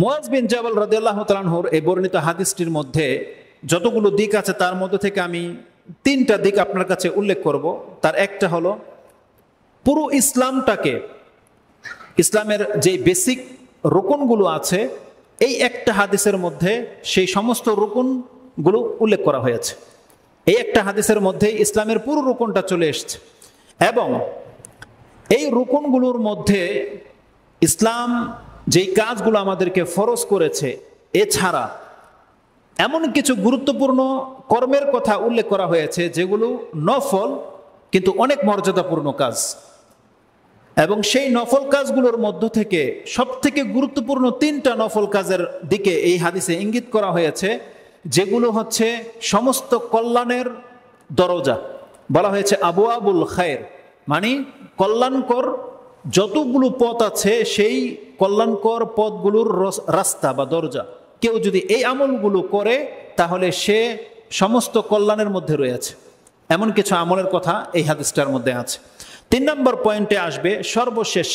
মুয়াজ বিন জাবাল রাদিয়াল্লাহু তাআলা আনহুর এই বর্ণিত হাদিসটির মধ্যে যতগুলো দিক আছে তার মধ্যে থেকে আমি তিনটা দিক আপনার কাছে উল্লেখ করব। তার একটা হলো পুরো ইসলামটাকে, ইসলামের যে বেসিক রুকনগুলো আছে এই একটা হাদিসের মধ্যে সেই সমস্ত রুকনগুলো উল্লেখ করা হয়েছে। এই একটা হাদিসের মধ্যে ইসলামের পুরো রুকনটা চলে এসেছে এবং এই রুকনগুলোর মধ্যে ইসলাম যেই কাজগুলো আমাদেরকে ফরজ করেছে এছাড়া এমন কিছু গুরুত্বপূর্ণ কর্মের কথা উল্লেখ করা হয়েছে যেগুলো নফল কিন্তু অনেক মর্যাদাপূর্ণ কাজ, এবং সেই নফল কাজগুলোর মধ্য থেকে সবথেকে গুরুত্বপূর্ণ তিনটা নফল কাজের দিকে এই হাদিসে ইঙ্গিত করা হয়েছে, যেগুলো হচ্ছে সমস্ত কল্যাণের দরজা। বলা হয়েছে আবওয়াবুল খায়ের, মানে কল্যাণকর যতগুলো পথ আছে সেই কল্যাণকর পথগুলোর রাস্তা বা দরজা। কেউ যদি এই আমলগুলো করে তাহলে সে সমস্ত কল্যাণের মধ্যে রয়েছে। এমন কিছু আমলের কথা এই হাদিসটার মধ্যে আছে। 3 নম্বর পয়েন্টে আসবে সর্বশেষ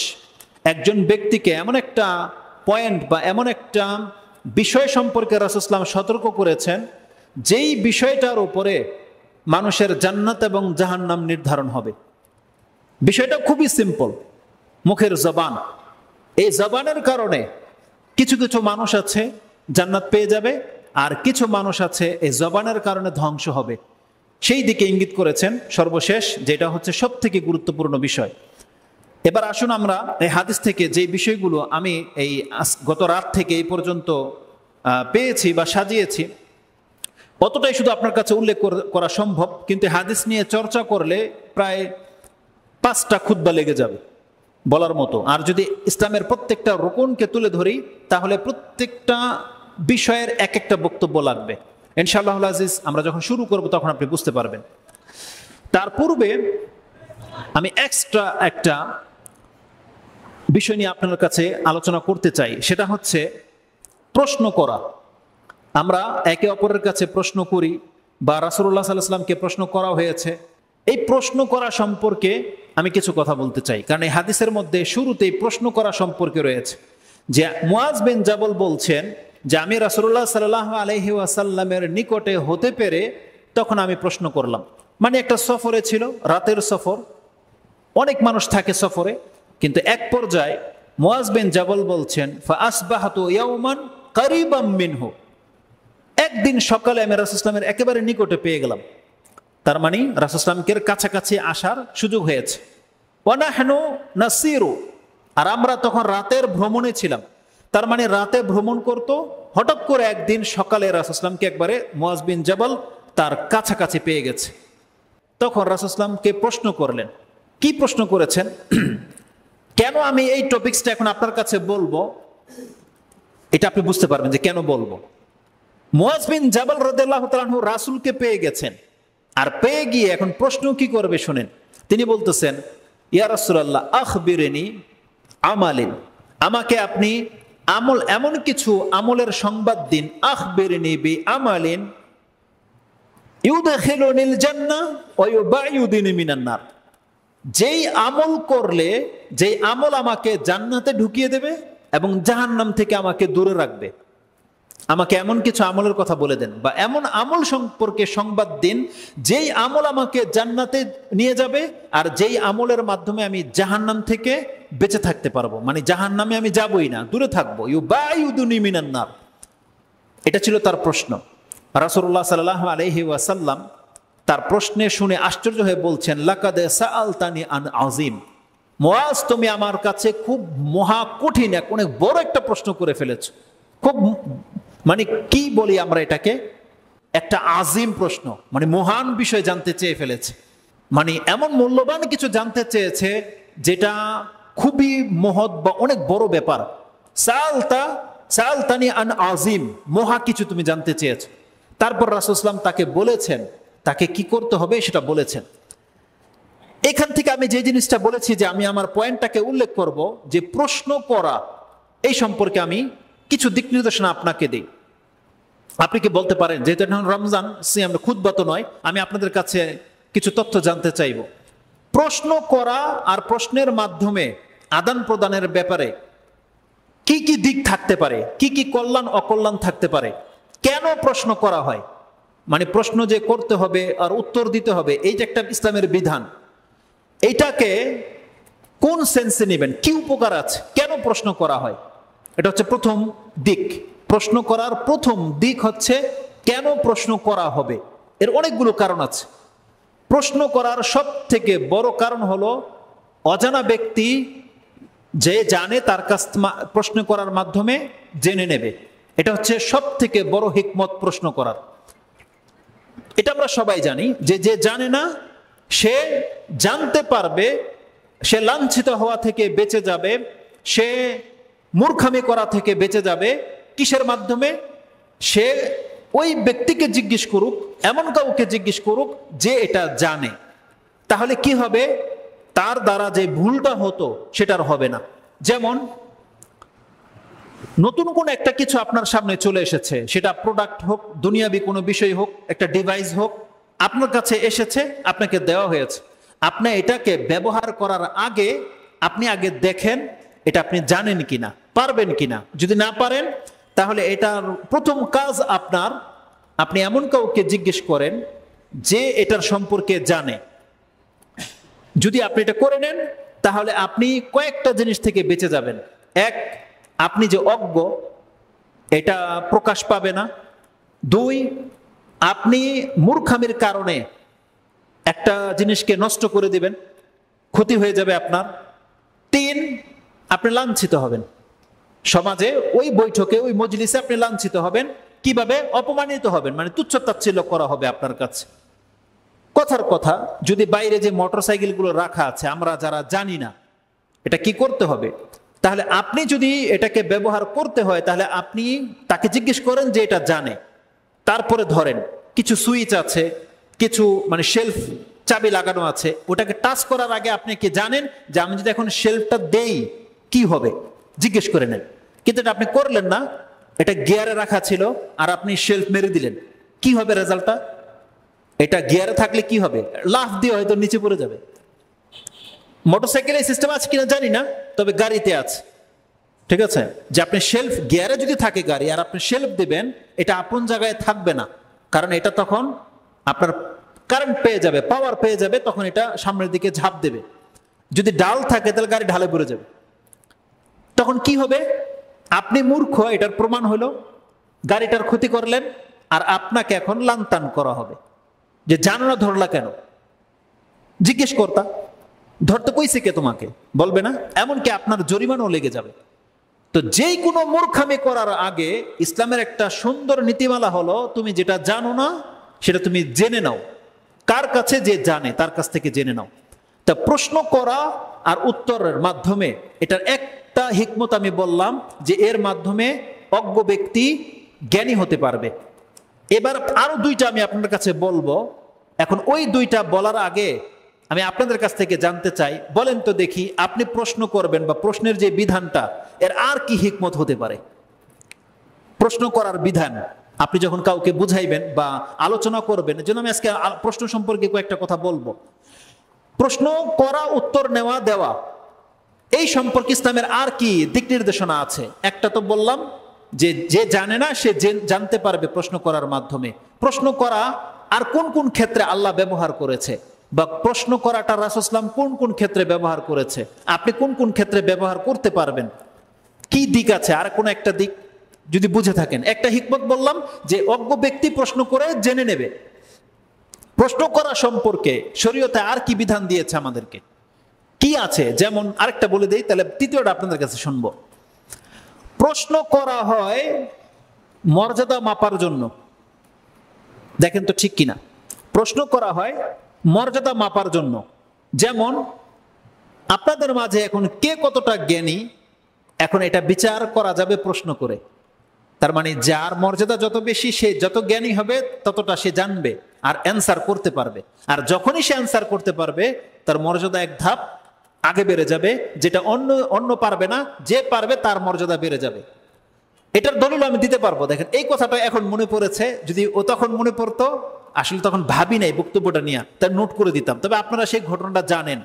একজন ব্যক্তিকে এমন একটা পয়েন্ট বা এমন একটা বিষয় সম্পর্কে রাসূল সাল্লাল্লাহু আলাইহি ওয়াসাল্লাম সতর্ক করেছেন যেই বিষয়টার উপরে মানুষের জান্নাত এবং জাহান্নাম নির্ধারণ হবে। বিষয়টা খুবই সিম্পল, মুখের জবান। এই জবানের কারণে কিছু কিছু মানুষ আছে জান্নাত পেয়ে যাবে, আর কিছু মানুষ আছে এই জবানের কারণে ধ্বংস হবে। সেই দিকে ইঙ্গিত করেছেন সর্বশেষ, যেটা হচ্ছে সব থেকে গুরুত্বপূর্ণ বিষয়। এবার আসুন আমরা এই হাদিস থেকে যে বিষয়গুলো আমি এই গত রাত থেকে এই পর্যন্ত পেয়েছি বা সাজিয়েছি অতটাই শুধু আপনার কাছে উল্লেখ করা সম্ভব, কিন্তু হাদিস নিয়ে চর্চা করলে প্রায় 5টা খুতবা লেগে যাবে বলার মতো। আর যদি ইসলামের প্রত্যেকটা রুকনকে তুলে ধরি তাহলে প্রত্যেকটা বিষয়ের এক একটা বক্তব্য লাগবে। ইনশাআল্লাহ আজিজ আমরা যখন শুরু করব তখন আপনি বুঝতে পারবেন। তার পূর্বে আমি এক্সট্রা একটা বিষয় নিয়ে আপনার কাছে আলোচনা করতে চাই, সেটা হচ্ছে প্রশ্ন করা। আমরা একে অপরের কাছে প্রশ্ন করি বা রাসূলুল্লাহ সাল্লাল্লাহু আলাইহি ওয়াসাল্লামকে প্রশ্ন করা হয়েছে। এই প্রশ্ন করা সম্পর্কে আমি কিছু কথা বলতে চাই, কারণ এই হাদিসের মধ্যে শুরুতেই প্রশ্ন করা সম্পর্কে রয়েছে। যে মুয়াজ বিন জাবাল বলছেন যে আমি রাসূলুল্লাহ সাল্লাল্লাহু আলাইহি ওয়াসাল্লামের নিকটে হতে পেরে তখন আমি প্রশ্ন করলাম। মানে একটা সফরে ছিল, রাতের সফর, অনেক মানুষ থাকে সফরে, কিন্তু এক পর্যায়ে মুয়াজ বিন জাবাল বলছেন ফাআসবাহতু ইয়াওমান কারীবাম মিনহু, একদিন সকালে আমি রাসূল সাল্লাল্লাহু আলাইহি ওয়াসাল্লামের একেবারে নিকটে পেয়ে গেলাম। তার মানে রাসূল সাল্লাল্লাহু আলাইহি ওয়াসাল্লামের কাছাকাছি আসার সুযোগ হয়েছে। ওয়া নাহনু নাসিরু, আর আমরা তখন রাতের ভ্রমণে ছিলাম। তার মানে রাতে ভ্রমণ করত, হঠাৎ করে একদিন সকালে রাসূল সাল্লাল্লাহু আলাইহি ওয়াসাল্লামকে একবারে মুয়াজ বিন জাবাল তার কাছাকাছি পেয়ে গেছে। তখন রাসূল সাল্লাল্লাহু আলাইহি ওয়াসাল্লামকে প্রশ্ন করলেন। কি প্রশ্ন করেছেন? কেন আমি এই টপিকসটা এখন আপনার কাছে বলবো এটা আপনি বুঝতে পারবেন যে কেন বলবো। মুয়াজ বিন জাবাল রাদিয়াল্লাহু তাআলা আনহু রাসূলকে পেয়ে গেছেন, আর পেয়ে গিয়ে এখন প্রশ্ন কি করবে শুনেন। তিনি বলতেছেন ইয়া রাসূলুল্লাহ আখবিরনি আমালিন, আমাকে আপনি আমল, এমন কিছু আমলের সংবাদ দিন। আখবিরনি বি আমালিন ইউদখিলুনিল জান্নাহ ওয়া ইউবাইদুনি মিনান নার, যেই আমল করলে, যেই আমল আমাকে জান্নাতে ঢুকিয়ে দেবে এবং জাহান্নাম থেকে আমাকে দূরে রাখবে। আমাকে এমন কিছু আমলের কথা বলে দেন, বা এমন আমল সম্পর্কে সংবাদ দিন যেই আমল আমাকে জান্নাতে নিয়ে যাবে আর যেই আমলের মাধ্যমে আমি জাহান্নাম থেকে বেঁচে থাকতে পারবো। মানে জাহান্নামে আমি যাবই না, দূরে থাকবো। ইউবাইদুনি মিনান নার, এটা ছিল তার প্রশ্ন। রাসূলুল্লাহ সাল্লাল্লাহু আলাইহি ওয়াসাল্লাম তার প্রশ্নে শুনে আশ্চর্য হয়ে বলছেন লাকাদ সাআলতানি আন আযীম, মুয়াজ তুমি আমার কাছে খুব মহা কঠিন অনেক বড় একটা প্রশ্ন করে ফেলেছো। খুব, মানে কি বলি আমরা এটাকে, একটা আজিম প্রশ্ন, মানে মহান বিষয় জানতে চেয়ে ফেলেছে। মানে এমন মূল্যবান কিছু জানতে চেয়েছে যেটা খুবই মহৎ বা অনেক বড় ব্যাপার। সাআলতানি আন আযীম, মহা কিছু তুমি জানতে চেয়েছো। তারপর রাসূল সাল্লাল্লাহু আলাইহি ওয়াসাল্লাম তাকে বলেছেন তাকে কি করতে হবে সেটা বলেছেন। এখান থেকে আমি যে জিনিসটা বলেছি যে আমি আমার পয়েন্টটাকে উল্লেখ করব, যে প্রশ্ন করা এই সম্পর্কে আমি কিছু দিক নির্দেশনা আপনাকে দিই। আপনি কি বলতে পারেন, যেহেতু এখন রমজান সিয়াম, খুতবা তো নয়, আমি আপনাদের কাছে কিছু তথ্য জানতে চাইব। প্রশ্ন করা আর প্রশ্নের মাধ্যমে আদান প্রদানের ব্যাপারে কি কি দিক থাকতে পারে, কি কি কল্যাণ অকল্যাণ থাকতে পারে, কেন প্রশ্ন করা হয়, মানে প্রশ্ন যে করতে হবে আর উত্তর দিতে হবে, এই যে একটা ইসলামের বিধান, এইটাকে কোন সেন্সে নেবেন, কি উপকার আছে, কেন প্রশ্ন করা হয়, এটা হচ্ছে প্রথম দিক। প্রশ্ন করার প্রথম দিক হচ্ছে কেন প্রশ্ন করা হবে। এর অনেকগুলো কারণ আছে। প্রশ্ন করার সব থেকে বড় কারণ হলো অজানা ব্যক্তি যে জানে তার কাছ প্রশ্ন করার মাধ্যমে জেনে নেবে। এটা হচ্ছে সব থেকে বড় হিকমত প্রশ্ন করার। এটা আমরা সবাই জানি যে যে জানে না সে জানতে পারবে, সে লাঞ্ছিত হওয়া থেকে বেঁচে যাবে, সে মূর্খামি করা থেকে বেঁচে যাবে। কিসের মাধ্যমে? সে ওই ব্যক্তিকে জিজ্ঞেস করুক, এমন কাউকে জিজ্ঞেস করুক যে এটা জানে। তাহলে কি হবে? তার দ্বারা যে ভুলটা হতো সেটার হবে না। যেমন নতুন কোন একটা কিছু আপনার সামনে চলে এসেছে, সেটা প্রোডাক্ট হোক, দুনিয়াবি কোনো বিষয় হোক, একটা ডিভাইস হোক, আপনার কাছে এসেছে, আপনাকে দেওয়া হয়েছে। আপনি এটাকে ব্যবহার করার আগে আপনি আগে দেখেন এটা আপনি জানেন কিনা, পারবেন কিনা। যদি না পারেন তাহলে এটার প্রথম কাজ আপনি এমন কাউকে জিজ্ঞেস করেন যে এটার সম্পর্কে জানে। যদি আপনি এটা করে নেন তাহলে আপনি কয়েকটা জিনিস থেকে বেঁচে যাবেন। এক, আপনি যে অজ্ঞ এটা প্রকাশ পাবে না। দুই, আপনি মূর্খামির কারণে একটা জিনিসকে নষ্ট করে দিবেন, ক্ষতি হয়ে যাবে আপনার। তিন, আপনি লাঞ্ছিত হবেন সমাজে, ওই বৈঠকে, ওই মজলিসে আপনি লাঞ্ছিত হবেন। কিভাবে? অপমানিত হবেন, মানে তুচ্ছ-তাচ্ছিল্য করা হবে আপনার কাছে। কথার কথা, যদি বাইরে যে মোটরসাইকেলগুলো রাখা আছে আমরা যারা জানি না এটা কি করতে হবে, তাহলে আপনি যদি এটাকে ব্যবহার করতে হয় তাহলে আপনি তাকে জিজ্ঞেস করেন যে এটা জানে। তারপরে ধরেন কিছু সুইচ আছে, কিছু মানে শেলফ চাবি লাগানো আছে, ওটাকে টাচ করার আগে আপনি কি জানেন যে আমি যদি এখন শেলফটা দেই কি হবে, জিজ্ঞেস করে নেন। কিন্তু এটা আপনি করলেন না, এটা গিয়ারে রাখা ছিল আর আপনি শেলফ মেরে দিলেন, কি হবে রেজাল্টটা? এটা গিয়ারে থাকলে কি হবে? লাফ দিয়ে হয়তো নিচে পড়ে যাবে। মোটরসাইকেলের সিস্টেম আছে কিনা জানি না, তবে গাড়িতে আছে। ঠিক আছে, যে আপনি শেলফ, গিয়ারে যদি থাকে গাড়ি আর আপনি শেলফ দিবেন, এটা আপন জায়গায় থাকবে না, কারণ এটা তখন আপনার কারেন্ট পেয়ে যাবে, পাওয়ার পেয়ে যাবে, তখন এটা সামনের দিকে ঝাঁপ দেবে। যদি ডাল থাকে তাহলে গাড়ি ঢালে পড়ে যাবে। তখন কি হবে? আপনি মূর্খ, এটার প্রমাণ হলো, গাড়িটার ক্ষতি করলেন, আর আপনাকে এখন লানতান করা হবে যে জানো না, ধরলা কেন? জিজ্ঞেস করতা, ধরতে কইছে কে তোমাকে? বলবে না। এমনকি আপনার জরিমানাও লেগে যাবে। তো যেই কোনো মূর্খামি করার আগে ইসলামের একটা সুন্দর নীতিমালা হলো, তুমি যেটা জানো না সেটা তুমি জেনে নাও। কার কাছে? যে জানে তার কাছ থেকে জেনে নাও। তা প্রশ্ন করা আর উত্তরের মাধ্যমে এটার একটা হিকমত আমি বললাম যে এর মাধ্যমে অজ্ঞ ব্যক্তি জ্ঞানী হতে পারবে। এবার আরো দুইটা আমি আপনার কাছে বলবো। এখন ওই দুইটা বলার আগে আমি আপনাদের কাছ থেকে জানতে চাই, বলেন তো দেখি, আপনি প্রশ্ন করবেন বা প্রশ্নের যে বিধানটা, এর আর কি হিকমত হতে পারে? প্রশ্ন করার বিধান আপনি যখন কাউকে বুঝাইবেন বা আলোচনা করবেন, এজন্য আমি আজকে প্রশ্ন সম্পর্কে কয়েকটা কথা বলবো। প্রশ্ন করা, উত্তর নেওয়া দেওয়া, এই সম্পর্কে ইসলামের আর কি দিক নির্দেশনা আছে? একটা তো বললাম যে যে জানে না সে জানতে পারবে প্রশ্ন করার মাধ্যমে। প্রশ্ন করা আর কোন কোন ক্ষেত্রে আল্লাহ ব্যবহার করেছে, বা প্রশ্ন করাটা রাসূল সাল্লাল্লাহু আলাইহি ওয়াসাল্লাম কোন কোন ক্ষেত্রে ব্যবহার করেছে, আপনি কোন কোন ক্ষেত্রে ব্যবহার করতে পারবেন, কি দিক আছে? আর কোন একটা দিক যদি বুঝে থাকেন। একটা হিকমত বললাম যে অজ্ঞ ব্যক্তি প্রশ্ন করে জেনে নেবে। প্রশ্ন করা সম্পর্কে শরীয়তে আর কি বিধান দিয়েছে আমাদেরকে, কি আছে? যেমন আরেকটা বলে দেই, তাহলে তৃতীয়টা আপনাদের কাছে শুনবো। প্রশ্ন করা হয় মর্যাদা মাপার জন্য। দেখেন তো ঠিক কিনা? প্রশ্ন করা হয় মর্যাদা মাপার জন্য। যেমন আপনাদের মাঝে এখন কে কতটা জ্ঞানী, এখন এটা বিচার করা যাবে প্রশ্ন করে। তার মানে যার মর্যাদা যত বেশি, সে যত জ্ঞানী হবে ততটা সে জানবে আর অ্যান্সার করতে পারবে। আর যখনই সে অ্যান্সার করতে পারবে তার মর্যাদা এক ধাপ আগে বেড়ে যাবে, যেটা অন্য পারবে না, যে পারবে তার মর্যাদা বেড়ে যাবে। এটার দলিল আমি দিতে পারবো। দেখেন, এই কথাটা এখন মনে পড়েছে, যদি ও তখন মনে পড়তো, আসলে তখন ভাবি নাই বক্তব্যটা নিয়ে, তাই নোট করে দিতাম। তবে আপনারা সেই ঘটনাটা জানেন।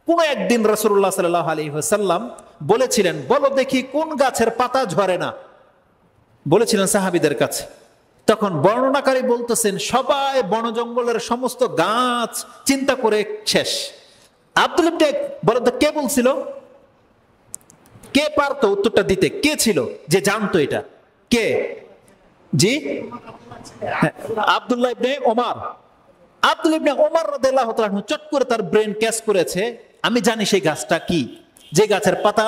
কোনো একদিন রাসূলুল্লাহ সাল্লাল্লাহু আলাইহি ওয়াসাল্লাম বলেছিলেন, বলো দেখি কোন গাছের পাতা ঝরে না, বলেছিলেন সাহাবীদের কাছে। তখন বর্ণনাকারী বলতেছেন সবাই বন জঙ্গলের সমস্ত গাছ চিন্তা করে শেষ। আব্দুল ইবনে বলেন তো কে বলছিল, কে পারতো উত্তরটা দিতে, কে ছিল যে জানতো এটা, কে? জি, আব্দুল্লাহ ইবনে ওমর। আব্দুল্লাহ ইবনে ওমর রাদিয়াল্লাহু তাআলা আনহু চট করে তার ব্রেন ক্যাচ করেছে, আমি জানি সেই গাছটা কি, যে গাছের পাতা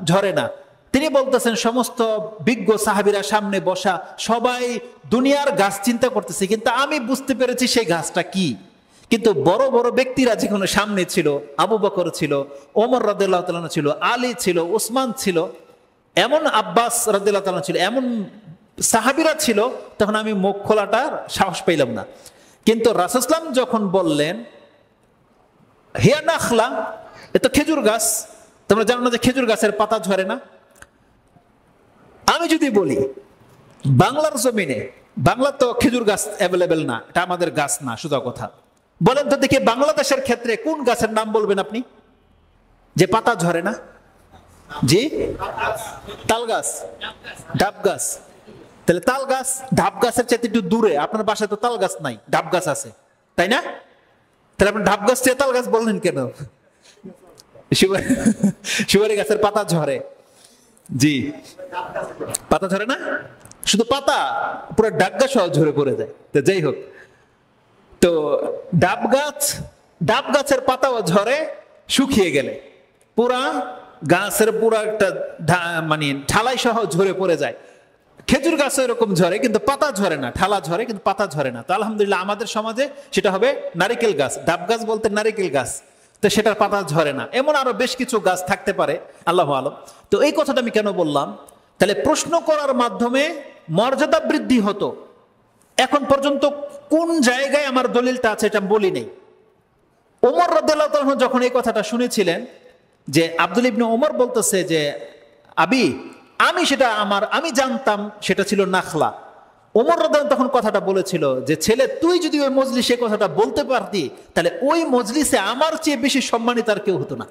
ঝরে না। তিনি বলতেছেন সমস্ত বিজ্ঞ সাহাবীরা সামনে বসা, সবাই দুনিয়ার গাছ চিন্তা করতেছে, কিন্তু আমি বুঝতে পেরেছি সেই গাছটা কি। কিন্তু বড় বড় ব্যক্তিরা যেখানে সামনে ছিল, আবু বকর ছিল, ওমর রাদিয়াল্লাহু তাআলা আনহু ছিল, আলী ছিল, উসমান ছিল, এমন আব্বাস রাদিয়াল্লাহু তাআলা ছিল, এমন সাহাবীরা ছিল, তখন আমি মুখ খোলাটার সাহস পাইলাম না। কিন্তু রাসূল সাল্লাল্লাহু আলাইহি ওয়াসাল্লাম যখন বললেন হিয়া নাখলা, এটা খেজুর গাছ, তোমরা জানো না যে খেজুর গাছের পাতা ঝরে না? আমি যদি বলি বাংলার জমিনে, বাংলা তো খেজুর গাছ অ্যাভেলেবেল না, এটা আমাদের গাছ না, সোজা কথা। বলেন তো দেখি বাংলাদেশের ক্ষেত্রে কোন গাছের নাম বলবেন আপনি যে পাতা ঝরে না? জি, তাল গাছ, ডাব গাছ। তাহলে তাল গাছ ডাব গাছের চাইতে একটু দূরে, আপনার বাসায় তো তাল গাছ নাই, ডাব গাছ আছে, তাই না? তাহলে আপনি ডাব গাছ চেয়ে তাল গাছ বললেন কেন? সুপারি গাছের পাতা ঝরে। জি, পাতা ঝরে না, শুধু পাতা, পুরো ডাগা সহ ঝরে পড়ে যায়। তো যাই হোক, তো ডাব গাছের পাতাও ঝরে শুকিয়ে গেলে, পুরা গাছের পুরা একটা মানে ঠালাই সহ ঝরে পড়ে যায়। খেজুর গাছও এরকম ঝরে, কিন্তু পাতা ঝরে না, ঠালা ঝরে কিন্তু পাতা ঝরে না। তো আলহামদুলিল্লাহ আমাদের সমাজে সেটা হবে নারিকেল গাছ। ডাব গাছ বলতে নারিকেল গাছ, তো সেটার পাতা ঝরে না। এমন আরো বেশ কিছু গাছ থাকতে পারে, আল্লাহু আলম। তো এই কথাটা আমি কেন বললাম, তাহলে প্রশ্ন করার মাধ্যমে মর্যাদা বৃদ্ধি হতো। এখন পর্যন্ত কোন জায়গায় আমার দলিলটা আছে এটা বলি নেই। ওমর রাদিয়াল্লাহু তাআলা যখন এই কথাটা শুনেছিলেন যে আব্দুল ইবনে ওমর বলতেছে যে আমি জানতাম সেটা ছিল নাখলা। ওমর রাদিয়াল্লাহু তখন কথাটা বলেছিল যে ছেলে, তুই যদি ওই মজলিসে কথাটা বলতে পারতি, তাহলে ওই মজলিসে আমার চেয়ে বেশি সম্মানিত আর কেউ হতো না।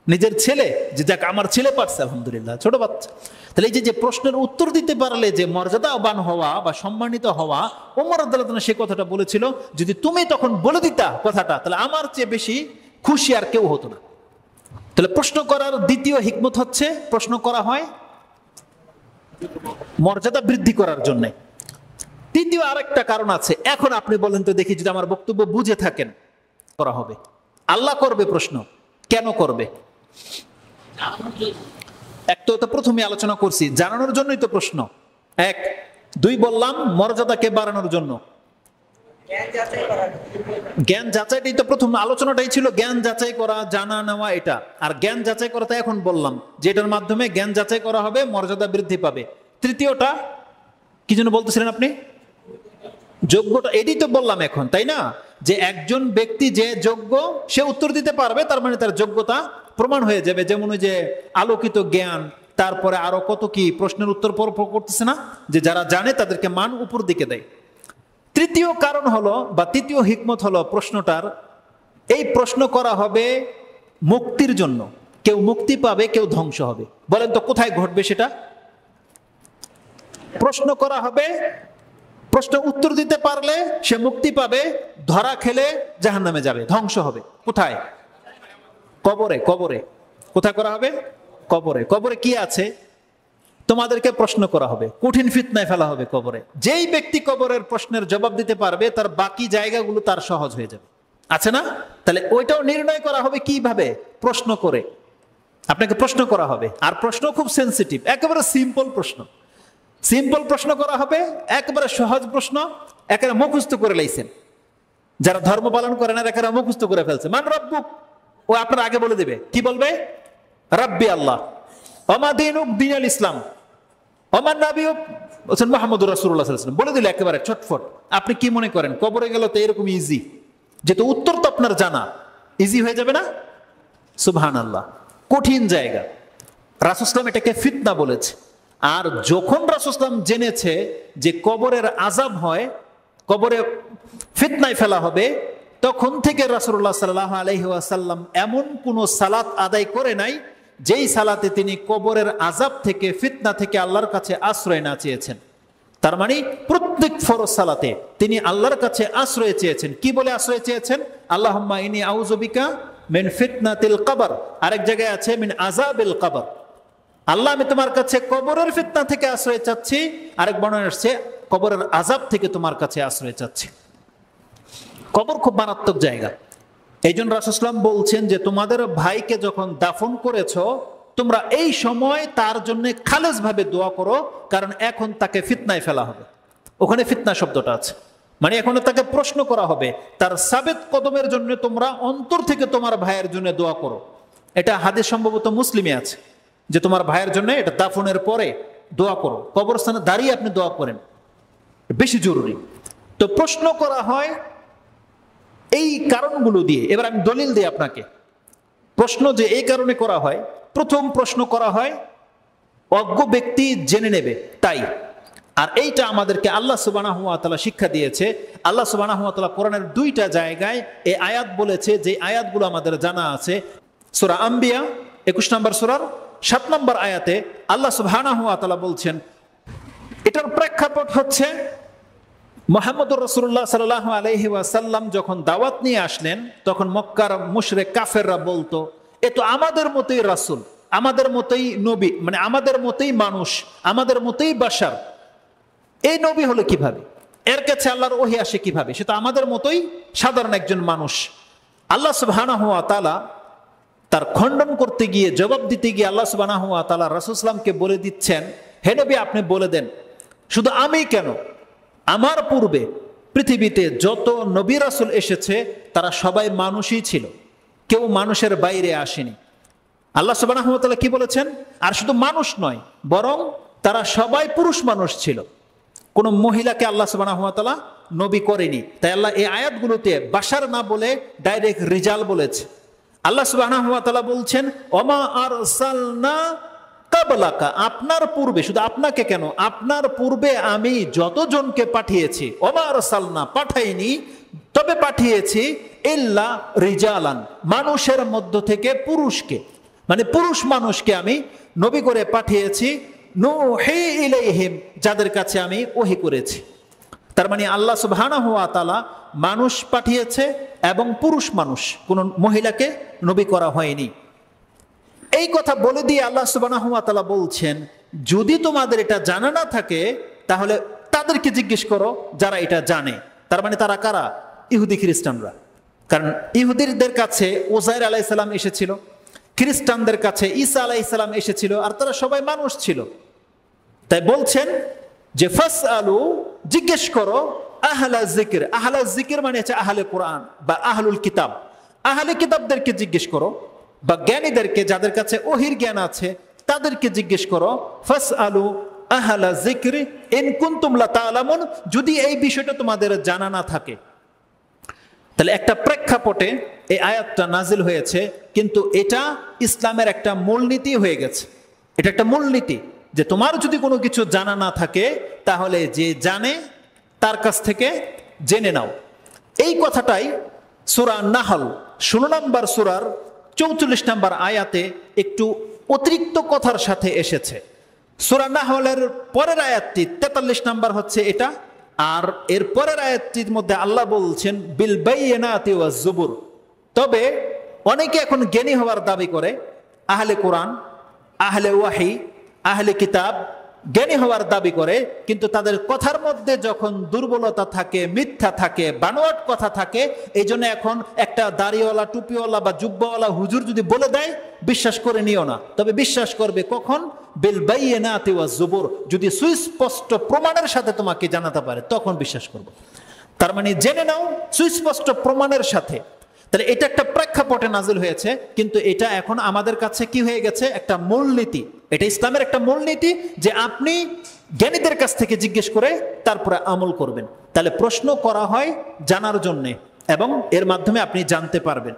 নিজের ছেলে, যে যাক আমার ছেলে পারছে, আলহামদুলিল্লাহ, ছোট বাচ্চা। তাহলে এই যে প্রশ্নের উত্তর দিতে পারলে যে মর্যাদাবান হওয়া বা সম্মানিত হওয়া, ওমর রাদিয়াল্লাহু তাআলা সে কথাটা বলেছিল, যদি তুমি তখন বলে দিতা কথাটা, তাহলে আমার চেয়ে বেশি খুশি আর কেউ হতো না। তাহলে প্রশ্ন করার দ্বিতীয় হিকমত হচ্ছে, প্রশ্ন করা হয় মর্যাদা বৃদ্ধি করার জন্য। তৃতীয় আরেকটা কারণ আছে। এখন আপনি বলেন তো দেখি, যদি আমার বক্তব্য বুঝে থাকেন, করা হবে, আল্লাহ করবে প্রশ্ন, কেন করবে? এক তো প্রথমে আলোচনা করছি, জানানোর জন্যই তো প্রশ্ন। এক, দুই বললাম মর্যাদাকে বাড়ানোর জন্য, জ্ঞান যাচাইটাই তো প্রথম আলোচনাটাই ছিল, জ্ঞান যাচাই করা, জানা নেওয়া, এটা। আর জ্ঞান যাচাই করাটা এখন বললাম যে এটার মাধ্যমে জ্ঞান যাচাই করা হবে, মর্যাদা বৃদ্ধি পাবে। তৃতীয়টা কি যেন বলতেছিলেন আপনি? যোগ্যটা, এটাই তো বললাম এখন, তাই না? যে একজন ব্যক্তি যে যোগ্য সে উত্তর দিতে পারবে, তার মানে তার যোগ্যতা প্রমাণ হয়ে যাবে। যেমন ওই যে আলোকিত জ্ঞান, তারপরে আরো কত কি প্রশ্নের উত্তর পর করতেছে না, যে যারা জানে তাদেরকে মান উপর দিকে দেয়। তৃতীয় কারণ হলো বা তৃতীয় হিকমত হলো প্রশ্নটার, এই প্রশ্ন করা হবে মুক্তির জন্য। কেউ মুক্তি পাবে, কেউ ধ্বংস হবে। বলেন তো কোথায় ঘটবে সেটা? প্রশ্ন করা হবে, প্রশ্ন উত্তর দিতে পারলে সে মুক্তি পাবে, ধরা খেলে জাহান্নামে যাবে, ধ্বংস হবে। কোথায়? কবরে। কবরে কোথায় করা হবে? কবরে। কবরে কি আছে? তোমাদেরকে প্রশ্ন করা হবে, কঠিন ফিতনায় ফেলা হবে কবরে। যেই ব্যক্তি কবরের প্রশ্নের জবাব দিতে পারবে, তার বাকি জায়গাগুলো তার সহজ হয়ে যাবে, আছে না? তাহলে ওইটাও নির্ণয় করা হবে কিভাবে? প্রশ্ন করে। আপনাকে প্রশ্ন করা হবে, আর প্রশ্ন খুব সেন্সিটিভ, একেবারে সিম্পল প্রশ্ন। সিম্পল প্রশ্ন করা হবে, একেবারে সহজ প্রশ্ন, একেবারে মুখস্থ করে লাইছেন। যারা ধর্ম পালন করে না, একেবারে মুখস্থ করে ফেলছে। মান রব্বুক, ও আপনার আগে বলে দিবে। কি বলবে? রাব্বি আল্লাহ। ওমা দীনুক, দীন আল ইসলাম। ওমান নাবিয়ুক, বলছেন মুহাম্মদুর রাসূলুল্লাহ সাল্লাল্লাহু আলাইহি ওয়াসাল্লাম। বলে দিলে একেবারে চটফট। আপনি কি মনে করেন কবরে গেল তো এরকম ইজি? যেহেতু উত্তর তো আপনার জানা, ইজি হয়ে যাবে না? সুবহানাল্লাহ, কঠিন জায়গা। রাসূল সাল্লাল্লাহু এটাকে ফিতনা বলেছে। আর যখন রাসূল সাল্লাল্লাহু জেনেছে যে কবরের আযাব হয়, কবরে ফিতনায় ফেলা হবে, তখন থেকে রাসূলুল্লাহ সাল্লাল্লাহু আলাইহি ওয়াসাল্লাম এমন কোন সালাত আদায় করে নাই যেই সালাতে তিনি কবরের আযাব থেকে, ফিতনা থেকে আল্লাহর কাছে আশ্রয় না চেয়েছেন। তার মানে প্রত্যেক ফরজ সালাতে তিনি আল্লাহর কাছে আশ্রয় চেয়েছেন। কি বলে আশ্রয় চেয়েছেন? আল্লাহুম্মা ইন্নী আউযু বিকা মিন ফিতনাতিল কবর। আরেক জায়গায় আছে মিন আযাবিল কবর। আল্লাহ, আমি তোমার কাছে কবরের ফিতনা থেকে আশ্রয় চাচ্ছি। আরেক বর্ণনা আসছে কবরের আযাব থেকে তোমার কাছে আশ্রয় চাচ্ছি। কবর খুব মারাত্মক জায়গা। এই জন্য রাসূল সাল্লাল্লাহু আলাইহি ওয়াসাল্লাম বলছেন যে তোমাদের ভাইকে যখন দাফন করেছো, তোমরা এই সময় তার জন্য খালেজ ভাবে দোয়া করো, কারণ এখন তাকে ফিতনায় ফেলা হবে। ওখানে ফিতনা শব্দটা আছে, মানে এখন তাকে প্রশ্ন করা হবে। তার সাবেত কদমের জন্য তোমরা অন্তর থেকে তোমার ভাইয়ের জন্য দোয়া করো। এটা হাদিস সম্ভবত মুসলিমে আছে যে তোমার ভাইয়ের জন্য এটা দাফনের পরে দোয়া করো, কবরস্থানে দাঁড়িয়ে আপনি দোয়া করেন, বেশি জরুরি। তো প্রশ্ন করা হয় এই কারণগুলো দিয়ে। এবার আমি দলিল দিই আপনাকে। প্রশ্ন যে এই কারণে করা হয়, প্রথম প্রশ্ন করা হয় অজ্ঞ ব্যক্তি জেনে নেবে তাই। আর এইটা আমাদেরকে আল্লাহ সুবহানাহু ওয়া তাআলা শিক্ষা দিয়েছে। আল্লাহ সুবহানাহু ওয়া তাআলা কোরআনের 2টা জায়গায় এই আয়াত বলেছে, যে আয়াতগুলো আমাদের জানা আছে। সূরা আম্বিয়া 21 নম্বর সূরার 7 নম্বর আয়াতে আল্লাহ সুবহানাহু ওয়া তাআলা বলছেন, এটার প্রেক্ষাপট হচ্ছে মুহাম্মদুর রাসূলুল্লাহ সাল্লাল্লাহু আলাইহি ওয়াসাল্লাম যখন দাওয়াত নিয়ে আসলেন, তখন মক্কার মুশরিক কাফেররা বলতো, এ তো আমাদের মতোই রাসূল, আমাদের মতোই নবী, মানে আমাদের মতোই মানুষ, আমাদের মতোই বাশার। এই নবী হলো কিভাবে? এর কাছে আল্লাহর ওহী আসে কিভাবে? সে তো আমাদের মতোই সাধারণ একজন মানুষ। আল্লাহ সুবহানাহু ওয়া তাআলা তার খণ্ডন করতে গিয়ে, জবাব দিতে গিয়ে আল্লাহ সুবহানাহু ওয়া তাআলা রাসূল সাল্লাল্লাহু আলাইহি ওয়াসাল্লামকে বলে দিচ্ছেন, হে নবী, আপনি বলে দেন, শুধু আমি কেন, আমার পূর্বে পৃথিবীতে যত নবী রাসূল এসেছে তারা সবাই মানুষই ছিল, কেউ মানুষের বাইরে আসেনি। আল্লাহ সুবহানাহু ওয়া তাআলা কি বলেছেন? আর শুধু মানুষ নয়, বরং তারা সবাই পুরুষ মানুষ ছিল, কোনো মহিলাকে আল্লাহ সুবহানাহু ওয়া তাআলা নবী করেনি। তাই আল্লাহ এই আয়াতগুলোতে বাশার না বলে ডাইরেক্ট রিজাল বলেছে। আল্লাহ সুবহানাহু ওয়া তাআলা বলছেন, ওমা আরসালনা কাবলাকা, আপনার পূর্বে, শুধু আপনাকে কেন, আপনার পূর্বে আমি যতজনকে পাঠিয়েছি, ওমা আরসালনা, পাঠাইনি, তবে পাঠিয়েছি ইল্লা রিজালান, মানুষের মধ্য থেকে পুরুষকে, মানে পুরুষ মানুষকে আমি নবী করে পাঠিয়েছি, নূহি ইলাইহিম, যাদের কাছে আমি ওহী করেছি। তার মানে আল্লাহ সুবহানাহু ওয়া তাআলা মানুষ পাঠিয়েছে এবং পুরুষ মানুষ, কোন মহিলাকে নবী করা হয়নি। এই কথা বলে দিয়ে আল্লাহ সুবহানাহু ওয়া তাআলা বলছেন, যদি তোমাদের এটা জানা না থাকে তাহলে তাদেরকে জিজ্ঞেস করো যারা এটা জানে। তার মানে তারা কারা? ইহুদি খ্রিস্টানরা। কারণ ইহুদিদের কাছে উযাইর আলাইহিস সালাম এসেছিল, খ্রিস্টানদের কাছে ঈসা আলাইহিস সালাম এসেছিল, আর তারা সবাই মানুষ ছিল। তাই বলছেন যে ফাসআলু, জিজ্ঞেস করো, আহলা যিকর। আহলা যিকর মানে হচ্ছে আহলে কোরআন বা আহলুল কিতাব। আহলে কিতাবদেরকে জিজ্ঞেস করো, বা জ্ঞানীদেরকে, যাদের কাছে ওহীর জ্ঞান আছে তাদেরকে জিজ্ঞেস করো। ফাসআলু আহলা যিকর ইন কুনতুম লা তা'লামুন, যদি এই বিষয়টা তোমাদের জানা না থাকে। তাহলে একটা প্রেক্ষাপটে এই আয়াতটা নাজিল হয়েছে, কিন্তু এটা ইসলামের একটা মূলনীতি হয়ে গেছে। এটা একটা মূলনীতি যে তোমার যদি কোনো কিছু জানা না থাকে তাহলে যে জানে তার কাছ থেকে জেনে নাও। এই কথাটাই সূরা নাহল 16 নম্বর সূরার 44 নম্বর আয়াতে একটু অতিরিক্ত কথার সাথে এসেছে। সূরা নাহলের পরের আয়াতটি 43 নম্বর হচ্ছে এটা, আর এর পরের আয়াতটির মধ্যে আল্লাহ বলছেন বিল বাইয়িনাতি ওয়াজ জুবুর। তবে অনেকে এখন জ্ঞানী হওয়ার দাবি করে, আহলে কোরআন, আহলে ওয়াহি, আহলে কিতাব, জ্ঞানী হওয়ার দাবি করে, কিন্তু তাদের কথার মধ্যে যখন দুর্বলতা থাকে, মিথ্যা থাকে, বানোয়াট কথা থাকে, এই জন্য এখন একটা দাড়িওয়ালা, টুপিওয়ালা বা জুব্বাওয়ালা হুজুর যদি বলে দেয় বিশ্বাস করে নিও না। তবে বিশ্বাস করবে কখন? বিল বাইয়িনাতি ওয়াজ জুবুর, যদি সুস্পষ্ট প্রমাণের সাথে তোমাকে জানাতে পারে তখন বিশ্বাস করবে। তার মানে জেনে নাও সুস্পষ্ট প্রমাণের সাথে। তাহলে এটা একটা প্রেক্ষাপটে নাজিল হয়েছে, কিন্তু এটা এখন আমাদের কাছে কি হয়ে গেছে? একটা মূলনীতি। এটা ইসলামের একটা মূলনীতি যে আপনি জ্ঞানীদের কাছ থেকে জিজ্ঞেস করে তারপরে আমল করবেন। তাহলে প্রশ্ন করা হয় জানার জন্যে, এবং এর মাধ্যমে আপনি জানতে পারবেন।